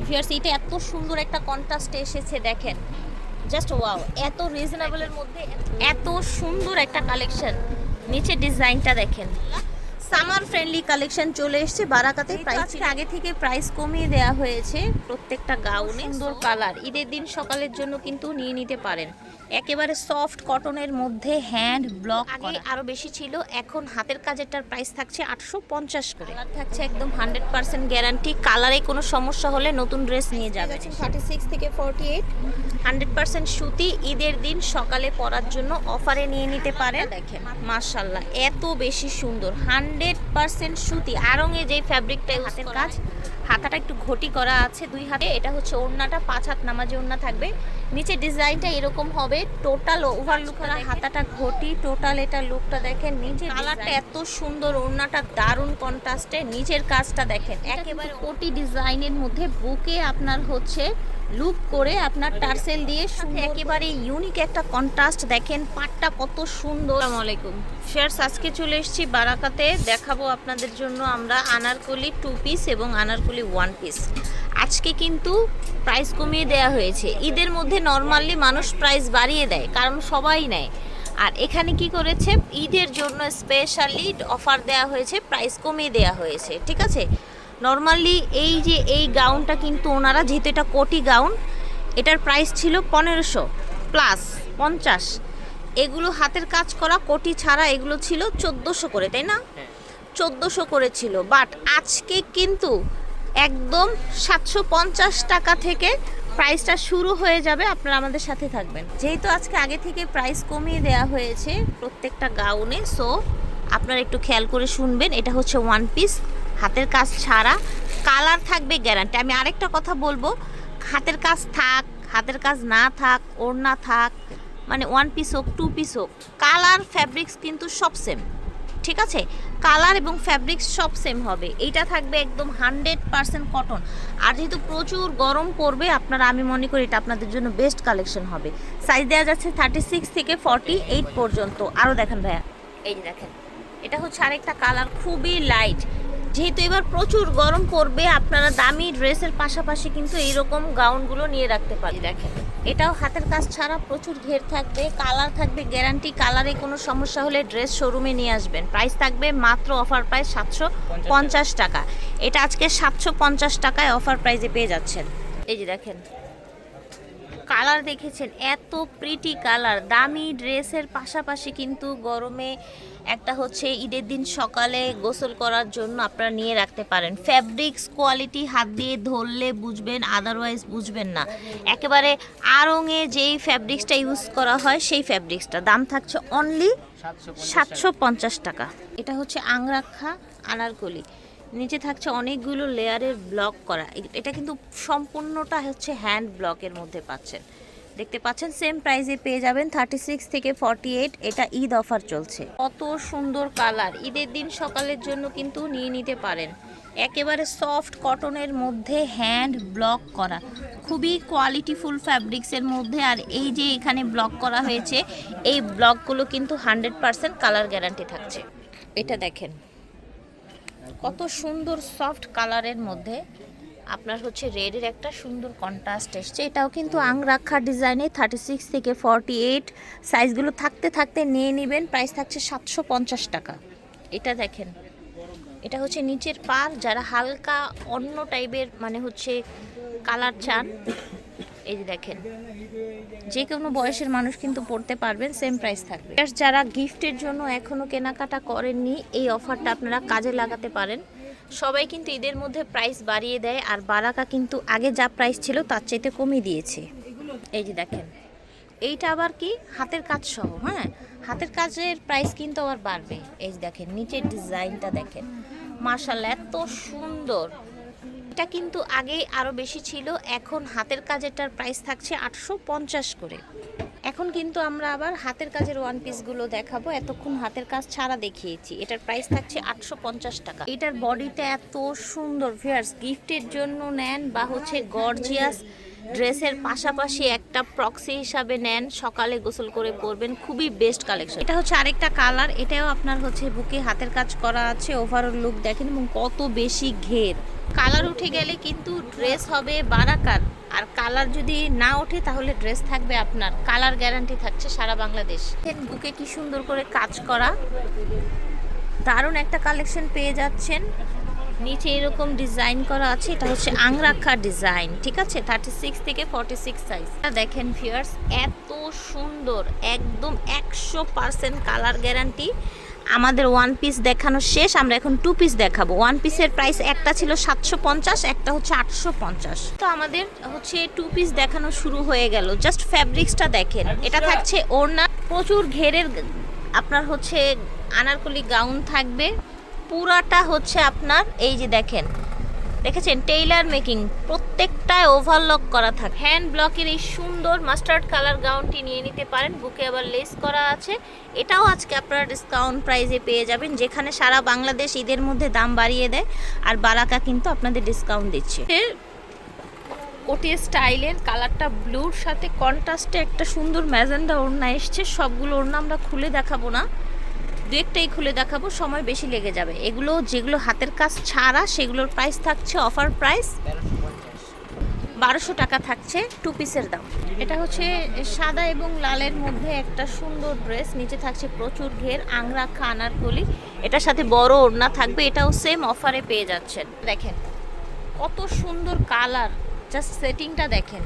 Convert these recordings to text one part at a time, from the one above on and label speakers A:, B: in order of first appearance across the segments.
A: Viewers এটা এত সুন্দর একটা কন্ট্রাস্ট এসেছে দেখেন, জাস্ট ওয়াও, এত রিজনেবলের মধ্যে এত সুন্দর একটা কালেকশন। নিচে ডিজাইনটা দেখেন, সামার ফ্রেন্ডলি কালেকশন চলে এসেছে বারাকাতে। প্রাইস আগে থেকে প্রাইস কমিয়ে দেওয়া হয়েছে প্রত্যেকটা গাউনে। সুন্দর কালার, ঈদের দিন সকালের জন্য কিন্তু নিয়ে নিতে পারেন। একেবারে সফট কটনের মধ্যে হ্যান্ড ব্লক, আগে আরো বেশি ছিল, এখন হাতের কাজেরটার প্রাইস থাকছে 850 করে। কালার থাকছে একদম 100% গ্যারান্টি, কালারে কোনো সমস্যা হলে নতুন ড্রেস নিয়ে যাবে। 36 থেকে 48 100% সুতি, ঈদের দিন সকালে পরার জন্য অফারে নিয়ে নিতে পারেন। দেখেন মাশাআল্লাহ এত বেশি সুন্দর, 100% সুতি। আরঙে যে ফ্যাব্রিকটা, হাতের কাজ, হাতাটা একটু ঘটি করা আছে দুই হাতে। এটা হচ্ছে ওড়নাটা 5 হাত নামাজে ওড়না থাকবে। নিচে ডিজাইনটা এরকম হবে, টোটাল ওভারলুক করা, হাতাটা ঘটি, টোটাল এটা লুকটা দেখেন। নিচে কালারটা এত সুন্দর, ওড়নাটা দারুণ কন্ট্রাস্টে, নিচের কাজটা দেখেন একেবারে কোটি ডিজাইনের মধ্যে। বুকে আপনার হচ্ছে লুপ করে আপনার টার্সেল দিয়ে সুন্দর, একেবারে ইউনিক একটা কন্ট্রাস্ট দেখেন। পাটটা কত সুন্দর। আসসালামু আলাইকুম ফ্রেন্ডস, আজকে চলে এসেছি বারাকাতে, দেখাবো আপনাদের জন্য আমরা আনারকলি 2 পিস এবং আনারকলি 1 পিস। আজকে কিন্তু প্রাইস কমিয়ে দেওয়া হয়েছে। ঈদের মধ্যে নর্মালি মানুষ প্রাইস বাড়িয়ে দেয়, কারণ সবাই নেয়। আর এখানে কি করেছে, ঈদের জন্য স্পেশালি অফার দেওয়া হয়েছে, প্রাইস কমিয়ে দেওয়া হয়েছে। ঠিক আছে, নর্মালি এই যে এই গাউনটা কিন্তু ওনারা, যেহেতু এটা কোটি গাউন, এটার প্রাইস ছিল 1500 প্লাস 50। এগুলো হাতের কাজ করা কোটি ছাড়া এগুলো ছিল 1400 করে, তাই না? 1400 করে ছিল। বাট আজকে কিন্তু একদম 750 টাকা থেকে প্রাইসটা শুরু হয়ে যাবে। আপনারা আমাদের সাথে থাকবেন, যেহেতু আজকে আগে থেকে প্রাইস কমিয়ে দেওয়া হয়েছে প্রত্যেকটা গাউনে। সো আপনারা একটু খেয়াল করে শুনবেন। এটা হচ্ছে 1 পিস, হাতের কাজ ছাড়া, কালার থাকবে গ্যারান্টি। আমি আরেকটা কথা বলবো, হাতের কাজ থাক, হাতের কাজ না থাক, ওড়না থাক, মানে 1 পিস হোক 2 পিস হোক, কালার ফ্যাব্রিক্স কিন্তু সব সেম। ঠিক আছে, কালার এবং ফ্যাব্রিক্স সব সেম হবে। এইটা থাকবে একদম 100% কটন। আর যেহেতু প্রচুর গরম পড়বে, আপনারা, আমি মনে করি এটা আপনাদের জন্য বেস্ট কালেকশন হবে। সাইজ দেওয়া যাচ্ছে 36 থেকে 48 পর্যন্ত। আরও দেখেন ভাইয়া, এই যে দেখেন, এটা হচ্ছে আরেকটা কালার, খুবই লাইট। যেহেতু এবার প্রচুর গরম পড়বে, আপনারা দামি ড্রেসের পাশাপাশি কিন্তু এইরকম গাউনগুলো নিয়ে রাখতে পারি। দেখেন এটাও হাতের কাজ ছাড়া, প্রচুর ঘের থাকবে, কালার থাকবে গ্যারান্টি। কালারে কোনো সমস্যা হলে ড্রেস শোরুমে নিয়ে আসবেন। প্রাইস থাকবে মাত্র অফার প্রাইস 750 টাকা। এটা আজকে 750 টাকায় অফার প্রাইসে পেয়ে যাচ্ছেন। এই যে দেখেন কালার, দেখেছেন এত প্রিটি কালার। দামি ড্রেসের পাশাপাশি কিন্তু গরমে একটা হচ্ছে ঈদের দিন সকালে গোসল করার জন্য আপনারা নিয়ে রাখতে পারেন। ফ্যাব্রিক্স কোয়ালিটি হাত দিয়ে ধরলে বুঝবেন, আদারওয়াইজ বুঝবেন না। একেবারে আড়ঙে যেই ফ্যাব্রিক্সটা ইউজ করা হয় সেই ফ্যাব্রিক্সটা। দাম থাকছে অনলি 750 টাকা। এটা হচ্ছে আংরাক্ষা আনারকলি, নিচে থাকছে অনেকগুলো লেয়ারের ব্লক করা। এটা কিন্তু সম্পূর্ণটা হচ্ছে হ্যান্ড ব্লকের মধ্যে পাচ্ছেন, দেখতে পাচ্ছেন। সেম প্রাইসে পেয়ে যাবেন 36 থেকে 48। এটা ঈদ অফার চলছে। কত সুন্দর কালার, ঈদের দিন সকালের জন্য কিন্তু নিয়ে নিতে পারেন। একেবারে সফট কটনের মধ্যে হ্যান্ড ব্লক করা, খুবই কোয়ালিটিফুল ফ্যাব্রিক্সের মধ্যে। আর এই যে এখানে ব্লক করা হয়েছে, এই ব্লকগুলো কিন্তু 100% কালার গ্যারান্টি থাকছে। এটা দেখেন কত সুন্দর সফট কালারের মধ্যে আপনার হচ্ছে রেডের একটা সুন্দর কন্ট্রাস্ট এসছে। এটাও কিন্তু আংরাক্ষা ডিজাইনে 36 থেকে 48 সাইজগুলো থাকতে থাকতে নিয়ে নেবেন। প্রাইস থাকছে 750 টাকা। এটা দেখেন, এটা হচ্ছে নিচের পার, যারা হালকা অন্য টাইপের মানে হচ্ছে কালার চান, এই যে দেখেন, যে কোনো বয়সের মানুষ কিন্তু পড়তে পারবেন। সেম প্রাইস থাকবে। যারা গিফটের জন্য এখনও কেনাকাটা করেননি, এই অফারটা আপনারা কাজে লাগাতে পারেন। সবাই কিন্তু ঈদের মধ্যে প্রাইস বাড়িয়ে দেয়, আর বারাকা কিন্তু আগে যা প্রাইস ছিল তার চাইতে কমিয়ে দিয়েছে। এই যে দেখেন, এইটা আবার কি হাতের কাজ সহ, হ্যাঁ, হাতের কাজের প্রাইস কিন্তু আবার বাড়বে। এই যে দেখেন নিচের ডিজাইনটা দেখেন, মাশাআল্লাহ এত সুন্দর। এটা কিন্তু আগে আরও বেশি ছিল, এখন হাতের কাজেরটার প্রাইস থাকছে 850 করে। এখন কিন্তু আমরা আবার হাতের কাজের 1 পিসগুলো দেখাবো। এতক্ষণ হাতের কাজ ছাড়া দেখিয়েছি। এটার প্রাইস থাকছে 850 টাকা। এটার বডিটা এত সুন্দর ভিউয়ার্স, গিফটের জন্য নেন বা হচ্ছে গর্জিয়াস ড্রেসের পাশাপাশি একটা প্রক্সি হিসাবে নেন, সকালে গোসল করে পরবেন, খুবই বেস্ট কালেকশন। এটা হচ্ছে আরেকটা কালার, এটাও আপনার হচ্ছে বুকে হাতের কাজ করা আছে। ওভারঅল লুক দেখেন এবং কত বেশি ঘের, কালার উঠে গেলে কিন্তু ড্রেস হবে বারাকার, আর কালার যদি না ওঠে তাহলে ড্রেস থাকবে আপনার কালার গ্যারান্টি থাকছে সারা বাংলাদেশ। বুকে কি সুন্দর করে কাজ করা, দারুণ একটা কালেকশন পেয়ে যাচ্ছেন। নিচে এরকম ডিজাইন করা আছে, এটা হচ্ছে আংরাখা ডিজাইন, ঠিক আছে, 36 থেকে 46 সাইজ। দেখেন ভিউয়ার্স, এত সুন্দর, একদম 100% কালার গ্যারান্টি। আমাদের ওয়ান পিস দেখানো শেষ, আমরা এখন টু পিস দেখাবো। ওয়ান পিসের প্রাইস একটা ছিল 750, একটা হচ্ছে 850। তো আমাদের হচ্ছে টু পিস দেখানো শুরু হয়ে গেল। জাস্ট ফ্যাব্রিক্সটা দেখেন, এটা থাকছে ওড়না, প্রচুর ঘেরের আপনার হচ্ছে আনারকলি গাউন থাকবে, পুরাটা হচ্ছে আপনার এই যে দেখেন, দেখেছেন টেইলার মেকিং, প্রত্যেকটায় ওভারলক করা থাকে। হ্যান্ড ব্লকের এই সুন্দর মাস্টার্ড কালার গাউনটি নিয়ে নিতে পারেন, বুকে আবার লেস করা আছে। এটাও আজকে আপনারা ডিসকাউন্ট প্রাইসে পেয়ে যাবেন, যেখানে সারা বাংলাদেশ ঈদের মধ্যে দাম বাড়িয়ে দেয়, আর বারাকা কিন্তু আপনাদের ডিসকাউন্ট দিচ্ছে। কোটি স্টাইলের কালারটা ব্লুর সাথে কন্ট্রাস্টে একটা সুন্দর ম্যাজেন্ডা ওড়না এসছে। সবগুলো ওড়না আমরা খুলে দেখাবো না, দু একটাই খুলে দেখাবো, সময় বেশি লেগে যাবে। এগুলো যেগুলো হাতের কাজ ছাড়া সেগুলোর প্রাইস থাকছে অফার প্রাইস 1200 টাকা থাকছে টু পিসের দাম। এটা হচ্ছে সাদা এবং লালের মধ্যে একটা সুন্দর ড্রেস, নিচে থাকছে প্রচুর ঘের, আংরাখা আনারকলি, এটার সাথে বড় ওড়না থাকবে, এটাও সেম অফারে পেয়ে যাচ্ছেন। দেখেন কত সুন্দর কালার, জাস্ট সেটিংটা দেখেন।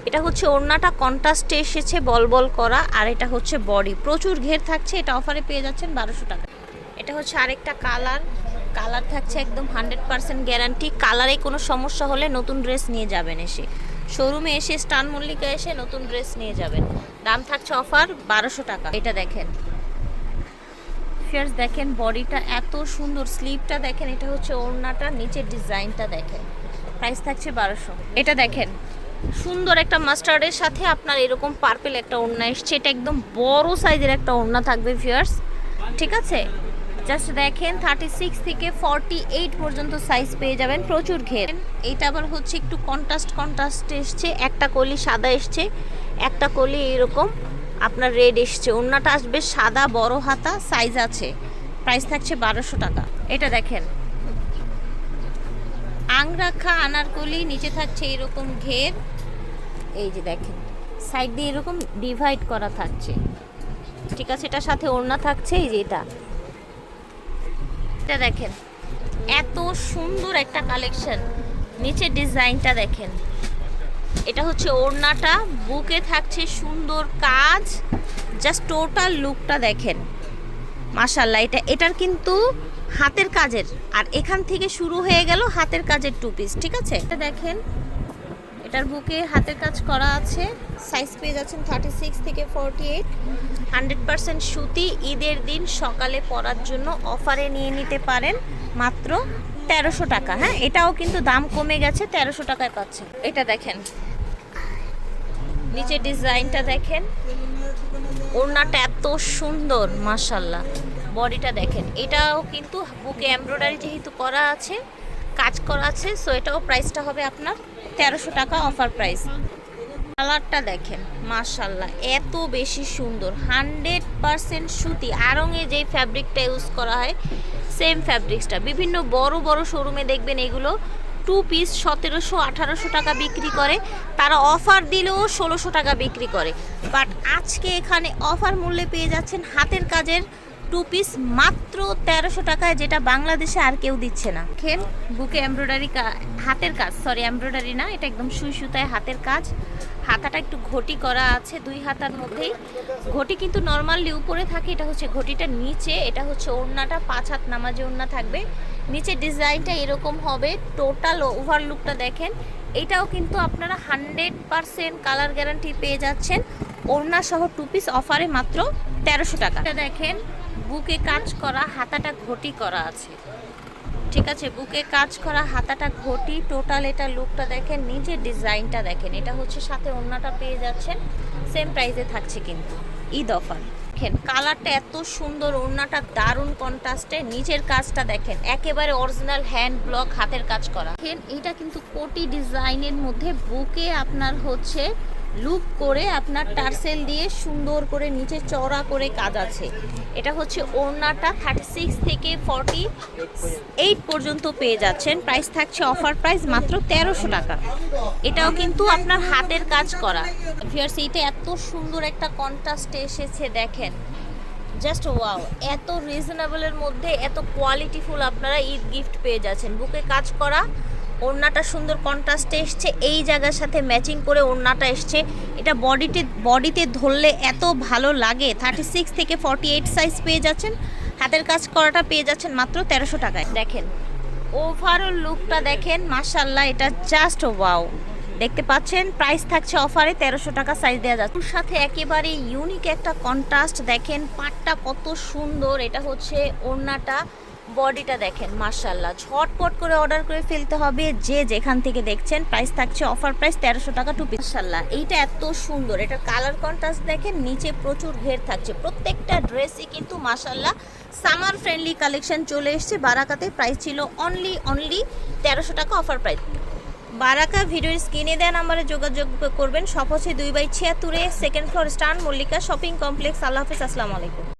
A: এটা হচ্ছে ওড়নাটা কন্ট্রাস্টে এসেছে বল বল করা, আর এটা হচ্ছে বডি, প্রচুর ঘের থাকছে, এটা অফারে পেয়ে যাচ্ছেন 1200 টাকা। এটা হচ্ছে আরেকটা কালার, কালার থাকছে একদম 100% গ্যারান্টি। কালারে কোনো সমস্যা হলে নতুন ড্রেস নিয়ে যাবেন, এসে শোরুমে এসে স্টান মল্লিকা এসে নতুন ড্রেস নিয়ে যাবেন। দাম থাকছে অফার 1200 টাকা। এটা দেখেন ফিয়ার্স, দেখেন বডিটা এত সুন্দর, স্লিভটা দেখেন, এটা হচ্ছে ওড়নাটা, নিচের ডিজাইনটা দেখেন, প্রাইস থাকছে 1200। এটা দেখেন সুন্দর একটা মাস্টার্ডের সাথে আপনার এরকম পার্পল একটা ওড়না এসছে, এটা একদম বড় সাইজের একটা ওড়না থাকবে ভিউয়ার্স, ঠিক আছে। জাস্ট দেখেন 36 থেকে 48 পর্যন্ত সাইজ পেয়ে যাবেন, প্রচুর ঘের। এইটা আবার হচ্ছে একটু কন্ট্রাস্ট এসছে, একটা কলি সাদা এসছে, একটা কলি এরকম আপনার রেড এসছে। ওড়নাটা আসবে সাদা, বড় হাতা, সাইজ আছে, প্রাইস থাকছে 1200 টাকা। এটা দেখেন আংরাখা আনারকলি, নিচে থাকছে এরকম ঘের, এই যে দেখেন সাইড দিয়ে এরকম ডিভাইড করা থাকছে, ঠিক আছে। এটার সাথে ওড়না থাকছে এই যে এটা দেখেন, এত সুন্দর একটা কালেকশন। নিচের ডিজাইনটা দেখেন, এটা হচ্ছে ওড়নাটা, বুকে থাকছে সুন্দর কাজ, জাস্ট টোটাল লুকটা দেখেন মাশাআল্লাহ। এটার কিন্তু হাতের কাজের, আর এখান থেকে শুরু হয়ে গেল হাতের কাজের টু পিস, ঠিক আছে। এটা দেখেন, এটার বুকে হাতের কাজ করা আছে, সাইজ পেয়ে যাচ্ছেন 36 থেকে 48, 100% সুতি। ঈদের দিন সকালে পরার জন্য অফারে নিয়ে নিতে পারেন মাত্র 1300 টাকা। হ্যাঁ, এটাও কিন্তু দাম কমে গেছে, 1300 টাকায় পাচ্ছেন। এটা দেখেন নিচে ডিজাইনটা দেখেন, ওড়নাটা এত সুন্দর মাশাআল্লাহ, বডিটা দেখেন। এটাও কিন্তু বুকে এমব্রয়ডারি যেহেতু করা আছে, কাজ করা আছে, সো এটাও প্রাইসটা হবে আপনার 1300 টাকা অফার প্রাইস। কালারটা দেখেন মাশাআল্লাহ, এত বেশি সুন্দর, 100% সুতি। আড়ংয়ে যেই ফ্যাব্রিকটা ইউজ করা হয় সেম ফ্যাব্রিক্সটা। বিভিন্ন বড় বড় শোরুমে দেখবেন এগুলো টু পিস 1700-1800 টাকা বিক্রি করে, তারা অফার দিলেও 1600 টাকা বিক্রি করে, বাট আজকে এখানে অফার মূল্যে পেয়ে যাচ্ছেন হাতের কাজের টু পিস মাত্র 1300 টাকায়, যেটা বাংলাদেশে আর কেউ দিচ্ছে না। খেন বুকে এমব্রয়ডারি, হাতের কাজ, সরি এমব্রয়ডারি না, এটা একদম সুই সুতায় হাতের কাজ। হাতাটা একটু ঘটি করা আছে, দুই হাতার মধ্যেই ঘটি কিন্তু নর্মালি উপরে থাকে, এটা হচ্ছে ঘটিটা নিচে। এটা হচ্ছে ওড়নাটা, 5 হাত নামাজে ওড়না থাকবে, নিচে ডিজাইনটা এরকম হবে। টোটাল ওভারলুকটা দেখেন, এটাও কিন্তু আপনারা 100% কালার গ্যারান্টি পেয়ে যাচ্ছেন, ওড়না সহ টু পিস অফারে মাত্র 1300 টাকা। এটা দেখেন বুকে কাজ করা, হাতাটা ঘটি করা আছে, ঠিক আছে, বুকে কাজ করা, হাতাটা ঘটি, টোটাল এটা লুকটা দেখেন, নিচের ডিজাইনটা দেখেন। এটা হচ্ছে সাথে ওড়নাটা পেয়ে যাচ্ছেন, সেম প্রাইসে থাকছে কিন্তু ঈদ অফার। দেখেন কালারটা এত সুন্দর, ওড়নাটা দারুণ কন্ট্রাস্টে, নিচের কাজটা দেখেন একেবারে অরিজিনাল হ্যান্ড ব্লক হাতের কাজ করা। দেখেন এটা কিন্তু কোটি ডিজাইনের মধ্যে, বুকে আপনার হচ্ছে লুপ করে আপনার টার্সেল দিয়ে সুন্দর করে নিচে চওড়া করে কাজ আছে। এটা হচ্ছে ওড়নাটা 36 থেকে 48 পর্যন্ত পেয়ে যাচ্ছেন। প্রাইস থাকছে অফার প্রাইস মাত্র 1300 টাকা। এটাও কিন্তু আপনার হাতের কাজ করা। ভিউয়ার্স, এইটা এত সুন্দর একটা কন্ট্রাস্টে এসেছে দেখেন, জাস্ট ওয়াও। এত রিজনেবলের মধ্যে এত কোয়ালিটিফুল আপনারা ঈদ গিফট পেয়ে যাচ্ছেন। বুকে কাজ করা, ওড়নাটা সুন্দর কন্ট্রাস্টে এসছে, এই জায়গার সাথে ম্যাচিং করে ওড়নাটা এসছে। এটা বডিতে ধরলে এত ভালো লাগে। 36 থেকে 48 সাইজ পেয়ে যাচ্ছেন। হাতের কাজ করাটা পেয়ে যাচ্ছেন মাত্র 1300 টাকায়। দেখেন ওভারঅল লুকটা দেখেন, মাশাআল্লাহ, এটা জাস্ট ওয়াও। দেখতে পাচ্ছেন প্রাইস থাকছে অফারে 1300 টাকা সাইজ দেওয়া যাচ্ছে। ওর সাথে একেবারে ইউনিক একটা কন্ট্রাস্ট দেখেন, পাটটা কত সুন্দর। এটা হচ্ছে ওড়নাটা, বডিটা দেখেন, মাশাআল্লাহ। ঝটপট করে অর্ডার করে ফেলতে হবে যে যেখান থেকে দেখছেন। প্রাইস থাকছে অফার প্রাইস 1300 টাকা টু পিস। মাশাআল্লাহ, এইটা এত সুন্দর। এটা কালার কন্ট্রাস্ট দেখেন, নিচে প্রচুর ঘের থাকছে। প্রত্যেকটা ড্রেসই কিন্তু মাশাআল্লাহ সামার ফ্রেন্ডলি কালেকশন চলে এসেছে বারাকাতে। প্রাইস ছিল অনলি 1300 টাকা অফার প্রাইস। বারাকা ভিডিওর স্ক্রিনে দেওয়া নাম্বারে যোগাযোগ করবেন। শপ হচ্ছে 2/76, সেকেন্ড ফ্লোর, স্টান মল্লিকা শপিং কমপ্লেক্স। আল্লাহ হাফেজ, আসসালামু আলাইকুম।